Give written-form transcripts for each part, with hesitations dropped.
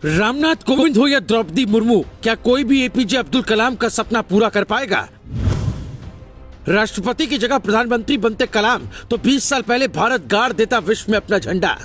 रामनाथ कोविंद हो या द्रौपदी मुर्मू, क्या कोई भी एपीजे अब्दुल कलाम का सपना पूरा कर पाएगा? राष्ट्रपति की जगह प्रधानमंत्री बनते कलाम तो 20 साल पहले भारत गाड़ देता विश्व में अपना झंडा।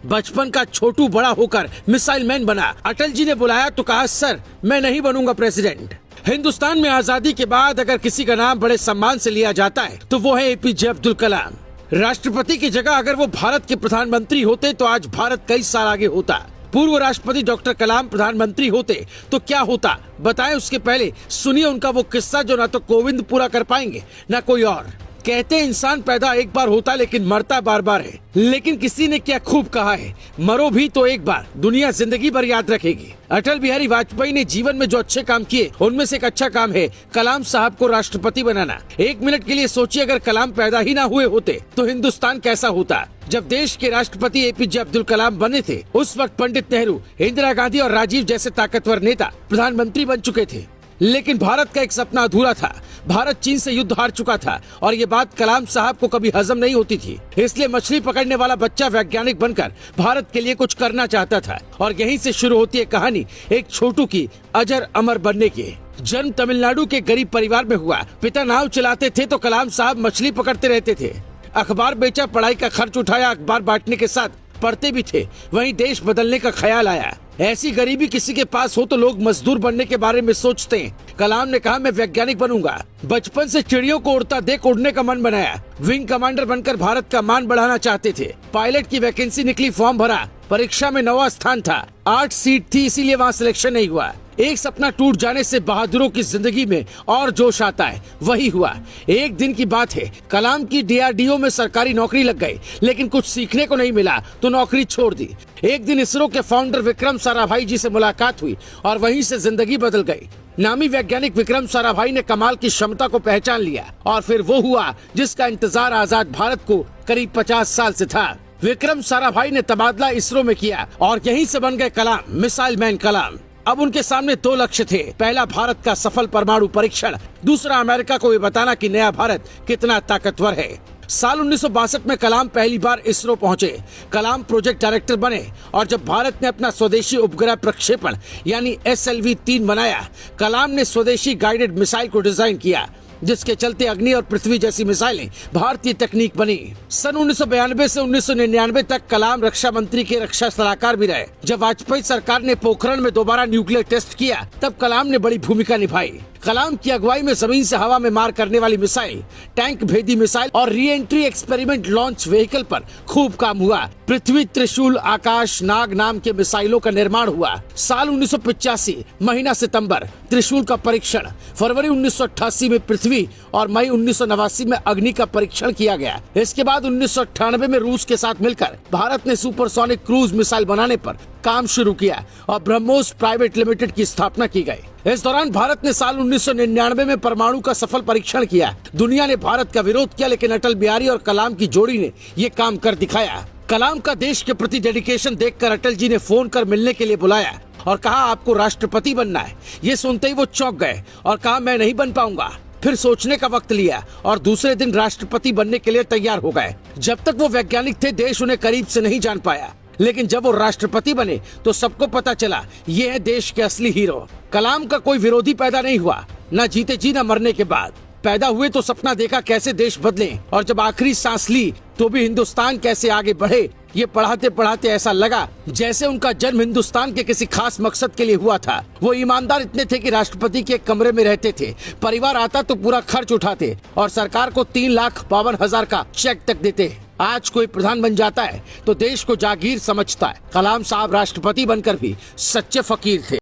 बचपन का छोटू बड़ा होकर मिसाइल मैन बना। अटल जी ने बुलाया तो कहा, सर मैं नहीं बनूंगा प्रेसिडेंट। हिंदुस्तान में आजादी के बाद अगर किसी का नाम बड़े सम्मान से लिया जाता है तो वो है एपीजे अब्दुल कलाम। राष्ट्रपति की जगह अगर वो भारत के प्रधानमंत्री होते तो आज भारत कई साल आगे होता। पूर्व राष्ट्रपति डॉक्टर कलाम प्रधानमंत्री होते तो क्या होता बताएं। उसके पहले सुनिए उनका वो किस्सा जो ना तो कोविंद पूरा कर पाएंगे ना कोई और। कहते हैं इंसान पैदा एक बार होता लेकिन मरता बार बार है। लेकिन किसी ने क्या खूब कहा है, मरो भी तो एक बार, दुनिया जिंदगी भर याद रखेगी। अटल बिहारी वाजपेयी ने जीवन में जो अच्छे काम किए उनमें से एक अच्छा काम है कलाम साहब को राष्ट्रपति बनाना। एक मिनट के लिए सोचिए, अगर कलाम पैदा ही ना हुए होते तो हिंदुस्तान कैसा होता। जब देश के राष्ट्रपति एपीजे अब्दुल कलाम बने थे उस वक्त पंडित नेहरू, इंदिरा गांधी और राजीव जैसे ताकतवर नेता प्रधानमंत्री बन चुके थे। लेकिन भारत का एक सपना अधूरा था। भारत चीन से युद्ध हार चुका था और ये बात कलाम साहब को कभी हजम नहीं होती थी। इसलिए मछली पकड़ने वाला बच्चा वैज्ञानिक बनकर भारत के लिए कुछ करना चाहता था। और यहीं से शुरू होती है कहानी एक छोटू की अजर अमर बनने की। जन्म तमिलनाडु के गरीब परिवार में हुआ। पिता नाव चलाते थे तो कलाम साहब मछली पकड़ते रहते थे। अखबार बेचा, पढ़ाई का खर्च उठाया, अखबार बांटने के साथ पढ़ते भी थे। वहीं देश बदलने का ख्याल आया। ऐसी गरीबी किसी के पास हो तो लोग मजदूर बनने के बारे में सोचते हैं। कलाम ने कहा, मैं वैज्ञानिक बनूंगा। बचपन से चिड़ियों को उड़ता देख उड़ने का मन बनाया। विंग कमांडर बनकर भारत का मान बढ़ाना चाहते थे। पायलट की वैकेंसी निकली, फॉर्म भरा। परीक्षा में 9वां स्थान था। 8 सीट थी, इसीलिए वहाँ सिलेक्शन नहीं हुआ। एक सपना टूट जाने से बहादुरों की जिंदगी में और जोश आता है, वही हुआ। एक दिन की बात है, कलाम की डीआरडीओ में सरकारी नौकरी लग गई, लेकिन कुछ सीखने को नहीं मिला तो नौकरी छोड़ दी। एक दिन इसरो के फाउंडर विक्रम साराभाई जी से मुलाकात हुई और वहीं से जिंदगी बदल गई। नामी वैज्ञानिक विक्रम साराभाई ने कमाल की क्षमता को पहचान लिया और फिर वो हुआ जिसका इंतजार आजाद भारत को करीब 50 साल से था। विक्रम साराभाई ने तबादला इसरो में किया और यहीं से बन गए कलाम, मिसाइल मैन कलाम। अब उनके सामने 2 लक्ष्य थे। पहला भारत का सफल परमाणु परीक्षण, दूसरा अमेरिका को ये बताना कि नया भारत कितना ताकतवर है। साल 1962 में कलाम पहली बार इसरो पहुंचे। कलाम प्रोजेक्ट डायरेक्टर बने और जब भारत ने अपना स्वदेशी उपग्रह प्रक्षेपण यानी SLV-3 बनाया, कलाम ने स्वदेशी गाइडेड मिसाइल को डिजाइन किया, जिसके चलते अग्नि और पृथ्वी जैसी मिसाइलें भारतीय तकनीक बनी। सन 1992 से 1999 तक कलाम रक्षा मंत्री के रक्षा सलाहकार भी रहे। जब वाजपेयी सरकार ने पोखरण में दोबारा न्यूक्लियर टेस्ट किया तब कलाम ने बड़ी भूमिका निभाई। कलाम की अगुवाई में जमीन से हवा में मार करने वाली मिसाइल, टैंक भेदी मिसाइल और re entry experiment launch vehicle पर खूब काम हुआ। पृथ्वी, त्रिशूल, आकाश, नाग नाम के मिसाइलों का निर्माण हुआ। साल 1985 महीना सितंबर त्रिशूल का परीक्षण, फरवरी 1988 में पृथ्वी और मई 1989 में अग्नि का परीक्षण किया गया। इसके बाद 1998 में रूस के साथ मिलकर भारत ने सुपरसोनिक क्रूज मिसाइल बनाने पर काम शुरू किया और ब्रह्मोस प्राइवेट लिमिटेड की स्थापना की गई। इस दौरान भारत ने साल 1999 में परमाणु का सफल परीक्षण किया। दुनिया ने भारत का विरोध किया, लेकिन अटल बिहारी और कलाम की जोड़ी ने ये काम कर दिखाया। कलाम का देश के प्रति डेडिकेशन देखकर अटल जी ने फोन कर मिलने के लिए बुलाया और कहा, आपको राष्ट्रपति बनना है। ये सुनते ही वो चौंक गए और कहा, मैं नहीं बन पाऊंगा। फिर सोचने का वक्त लिया और दूसरे दिन राष्ट्रपति बनने के लिए तैयार हो गए। जब तक वो वैज्ञानिक थे देश उन्हें करीब से नहीं जान पाया, लेकिन जब वो राष्ट्रपति बने तो सबको पता चला ये है देश के असली हीरो। कलाम का कोई विरोधी पैदा नहीं हुआ, न जीते जी न मरने के बाद। पैदा हुए तो सपना देखा कैसे देश बदले और जब आखिरी सांस ली तो भी हिंदुस्तान कैसे आगे बढ़े। ये पढ़ाते पढ़ाते ऐसा लगा जैसे उनका जन्म हिंदुस्तान के किसी खास मकसद के लिए हुआ था। वो ईमानदार इतने थे कि राष्ट्रपति के कमरे में रहते थे, परिवार आता तो पूरा खर्च उठाते और सरकार को 3,52,000 का चेक तक देते। आज कोई प्रधान बन जाता है तो देश को जागीर समझता है। कलाम साहब राष्ट्रपति बनकर भी सच्चे फकीर थे।